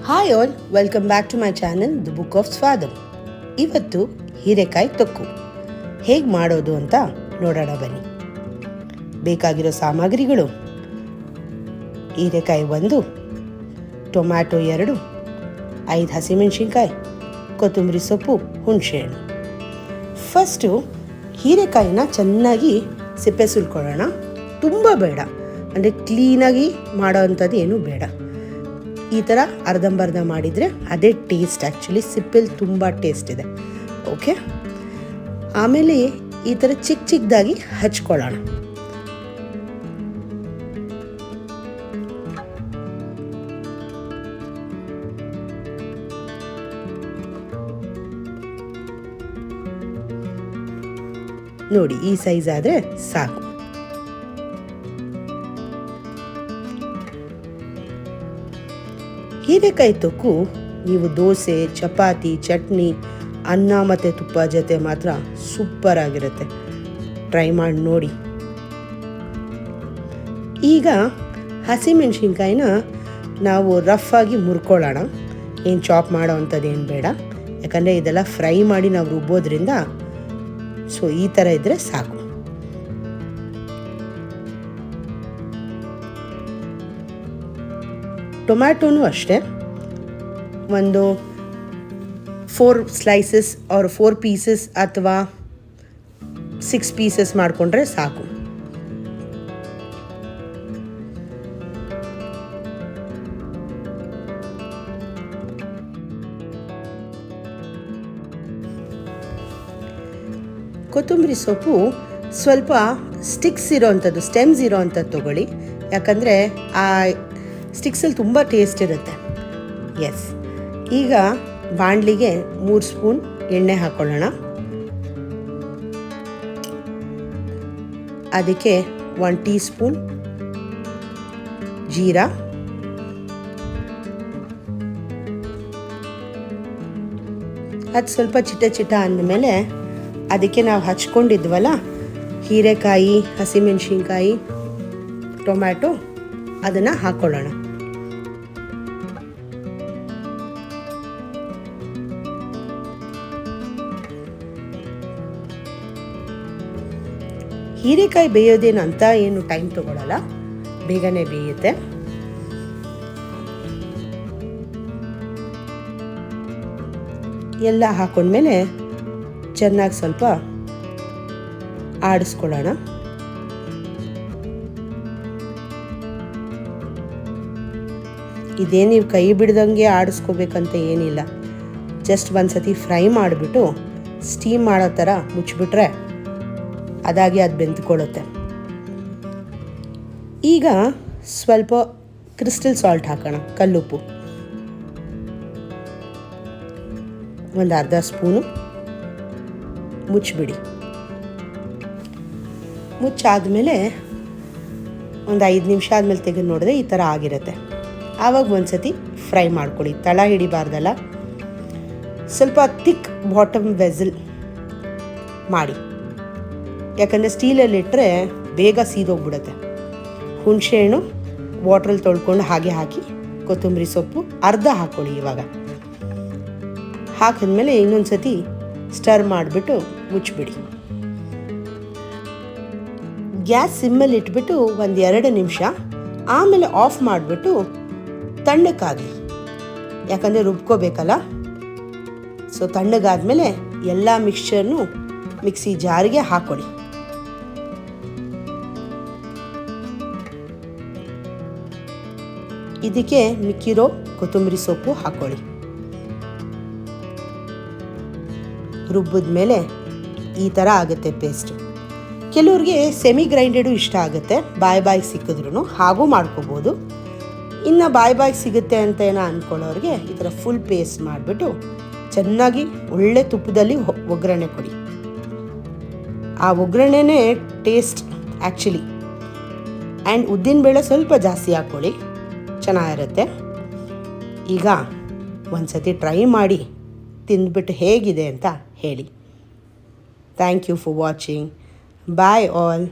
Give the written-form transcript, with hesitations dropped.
Hi all, welcome back to my channel the book of Swadam. ಇವತ್ತು ಹೀರೆಕಾಯಿ ತೊಕ್ಕು ಹೇಗೆ ಮಾಡೋದು ಅಂತ ನೋಡೋಣ ಬನ್ನಿ. ಬೇಕಾಗಿರೋ ಸಾಮಗ್ರಿಗಳು: ಹೀರೆಕಾಯಿ 1, ಟೊಮ್ಯಾಟೊ 2, 5 ಹಸಿಮೆಣಸಿನ್ಕಾಯಿ, ಕೊತ್ತಂಬರಿ ಸೊಪ್ಪು, ಹುಣಸೆಹಣ್ಣು. ಫಸ್ಟು ಹೀರೆಕಾಯಿನ ಚೆನ್ನಾಗಿ ಸಿಪ್ಪೆ ಸುಲ್ಕೊಳ್ಳೋಣ. ತುಂಬ ಬೇಡ, ಅಂದರೆ ಕ್ಲೀನಾಗಿ ಮಾಡೋ ಅಂಥದ್ದು ಏನೂ ಬೇಡ. ಈ ಥರ ಅರ್ಧಂಬರ್ಧ ಮಾಡಿದರೆ ಅದೇ ಟೇಸ್ಟ್. ಆ್ಯಕ್ಚುಲಿ ಸಿಪ್ಪೆಲಿ ತುಂಬ ಟೇಸ್ಟ್ ಇದೆ. ಓಕೆ, ಆಮೇಲೆ ಈ ಥರ ಚಿಕ್ಕದಾಗಿ ಹಚ್ಕೊಳ್ಳೋಣ. ನೋಡಿ, ಈ ಸೈಜ್ ಆದರೆ ಸಾಕು. ಹೀರೆಕಾಯಿ ತೊಕ್ಕು ನೀವು ದೋಸೆ, ಚಪಾತಿ, ಚಟ್ನಿ, ಅನ್ನ ಮತ್ತು ತುಪ್ಪ ಜೊತೆ ಮಾತ್ರ ಸೂಪರ್ ಆಗಿರುತ್ತೆ. ಟ್ರೈ ಮಾಡಿ ನೋಡಿ. ಈಗ ಹಸಿಮೆಣಸಿನ್ಕಾಯಿನ ನಾವು ರಫ್ ಆಗಿ ಮುರ್ಕೊಳ್ಳೋಣ. ಏನು ಚಾಪ್ ಮಾಡೋ ಅಂಥದ್ದು ಏನು ಬೇಡ, ಯಾಕಂದರೆ ಇದೆಲ್ಲ ಫ್ರೈ ಮಾಡಿ ನಾವು ರುಬ್ಬೋದ್ರಿಂದ. ಸೊ ಈ ಥರ ಇದ್ದರೆ ಸಾಕು. ಟೊಮ್ಯಾಟೊನೂ ಅಷ್ಟೇ, ಒಂದು 4 ಸ್ಲೈಸಸ್ ಆರ್ 4 ಪೀಸಸ್ ಅಥವಾ 6 ಪೀಸಸ್ ಮಾಡಿಕೊಂಡ್ರೆ ಸಾಕು. ಕೊತ್ತಂಬರಿ ಸೊಪ್ಪು ಸ್ವಲ್ಪ ಸ್ಟಿಕ್ಸ್ ಇರೋವಂಥದ್ದು, ಸ್ಟೆಮ್ಸ್ ಇರೋವಂಥದ್ದು ತೊಗೊಳ್ಳಿ, ಯಾಕಂದರೆ ಆ ಸ್ಟಿಕ್ಸಲ್ಲಿ ತುಂಬ ಟೇಸ್ಟ್ ಇರುತ್ತೆ. ಎಸ್, ಈಗ ಬಾಣಲಿಗೆ 3 ಸ್ಪೂನ್ ಎಣ್ಣೆ ಹಾಕ್ಕೊಳ್ಳೋಣ. ಅದಕ್ಕೆ 1 ಟೀ ಸ್ಪೂನ್ ಜೀರಾ, ಅದು ಸ್ವಲ್ಪ ಚಿಟ ಅಂದಮೇಲೆ ಅದಕ್ಕೆ ನಾವು ಹಚ್ಕೊಂಡಿದ್ವಲ್ಲ ಹೀರೆಕಾಯಿ, ಹಸಿಮೆಣಸಿನ್ಕಾಯಿ, ಟೊಮ್ಯಾಟೊ, ಅದನ್ನು ಹಾಕ್ಕೊಳ್ಳೋಣ. ಹೀರೆಕಾಯಿ ಬೇಯೋದೇನು ಅಂತ ಏನು ಟೈಮ್ ತಗೊಳ್ಳಲ್ಲ, ಬೇಗನೆ ಬೇಯುತ್ತೆ. ಎಲ್ಲ ಹಾಕೊಂಡ್ಮೇಲೆ ಚೆನ್ನಾಗಿ ಸ್ವಲ್ಪ ಆಡಿಸ್ಕೊಳ್ಳೋಣ. ಇದೇ ನೀವು ಕೈ ಬಿಡ್ದಂಗೆ ಆಡಿಸ್ಕೋಬೇಕಂತ ಏನಿಲ್ಲ. ಜಸ್ಟ್ ಒಂದ್ಸತಿ ಫ್ರೈ ಮಾಡಿಬಿಟ್ಟು ಸ್ಟೀಮ್ ಮಾಡೋ ಥರ ಮುಚ್ಚಿಬಿಟ್ರೆ ಅದಾಗಿ ಅದು ಬೆಂದ್ಕೊಳ್ಳುತ್ತೆ. ಈಗ ಸ್ವಲ್ಪ ಕ್ರಿಸ್ಟಲ್ ಸಾಲ್ಟ್ ಹಾಕೋಣ, ಕಲ್ಲುಪ್ಪು, ಒಂದು ಅರ್ಧ ಸ್ಪೂನು. ಮುಚ್ಚಿಬಿಡಿ. ಮುಚ್ಚಾದಮೇಲೆ ಒಂದು 5 ನಿಮಿಷ ಆದಮೇಲೆ ತೆಗೆದು ನೋಡಿದ್ರೆ ಈ ಥರ ಆಗಿರುತ್ತೆ. ಆವಾಗ ಒಂದ್ಸತಿ ಫ್ರೈ ಮಾಡ್ಕೊಳ್ಳಿ, ತಳ ಹಿಡಿಬಾರ್ದಲ್ಲ. ಸ್ವಲ್ಪ ಥಿಕ್ ಬಾಟಮ್ ವೆಸಲ್ ಮಾಡಿ, ಯಾಕಂದರೆ ಸ್ಟೀಲಲ್ಲಿಟ್ಟರೆ ಬೇಗ ಸೀದೋಗ್ಬಿಡುತ್ತೆ. ಹುಣಸೆಹಣ್ಣು ವಾಟ್ರಲ್ಲಿ ತೊಳ್ಕೊಂಡು ಹಾಗೆ ಹಾಕಿ, ಕೊತ್ತಂಬರಿ ಸೊಪ್ಪು ಅರ್ಧ ಹಾಕ್ಕೊಳ್ಳಿ. ಇವಾಗ ಹಾಕಿದ್ಮೇಲೆ ಇನ್ನೊಂದು ಸತಿ ಸ್ಟರ್ ಮಾಡಿಬಿಟ್ಟು ಮುಚ್ಚಿಬಿಡಿ. ಗ್ಯಾಸ್ ಸಿಮ್ಮಲ್ಲಿ ಇಟ್ಬಿಟ್ಟು ಒಂದು 2 ನಿಮಿಷ, ಆಮೇಲೆ ಆಫ್ ಮಾಡಿಬಿಟ್ಟು ತಣ್ಣಕ್ಕಾಗಲಿ, ಯಾಕಂದರೆ ರುಬ್ಕೋಬೇಕಲ್ಲ. ಸೊ ತಣ್ಣಗಾದ್ಮೇಲೆ ಎಲ್ಲ ಮಿಕ್ಸ್ಚರ್ನು ಮಿಕ್ಸಿ ಜಾರಿಗೆ ಹಾಕ್ಕೊಳ್ಳಿ. ಇದಕ್ಕೆ ಮಿಕ್ಕಿರೋ ಕೊತ್ತಂಬರಿ ಸೊಪ್ಪು ಹಾಕ್ಕೊಳ್ಳಿ. ರುಬ್ಬಿದ ಮೇಲೆ ಈ ಥರ ಆಗುತ್ತೆ ಪೇಸ್ಟ್. ಕೆಲವ್ರಿಗೆ ಸೆಮಿ ಗ್ರೈಂಡೆಡು ಇಷ್ಟ ಆಗುತ್ತೆ, ಬಾಯಿಗೆ ಸಿಕ್ಕಿದ್ರೂ ಹಾಗೂ ಮಾಡ್ಕೋಬೋದು. ಇನ್ನು ಬಾಯಿಗೆ ಸಿಗುತ್ತೆ ಅಂತ ಏನೋ ಅಂದ್ಕೊಳ್ಳೋರಿಗೆ ಈ ಥರ ಫುಲ್ ಪೇಸ್ಟ್ ಮಾಡಿಬಿಟ್ಟು ಚೆನ್ನಾಗಿ ಒಳ್ಳೆ ತುಪ್ಪದಲ್ಲಿ ಒಗ್ಗರಣೆ ಕೊಡಿ. ಆ ಒಗ್ಗರಣೆನೇ ಟೇಸ್ಟ್ ಆ್ಯಕ್ಚುಲಿ. ಆ್ಯಂಡ್ ಉದ್ದಿನಬೇಳೆ ಸ್ವಲ್ಪ ಜಾಸ್ತಿ ಹಾಕ್ಕೊಳ್ಳಿ, ಚೆನ್ನಾಗಿರುತ್ತೆ. ಈಗ ಒಂದ್ಸತಿ ಟ್ರೈ ಮಾಡಿ ತಿಂದ್ಬಿಟ್ಟು ಹೇಗಿದೆ ಅಂತ ಹೇಳಿ. Thank you for watching. Bye all.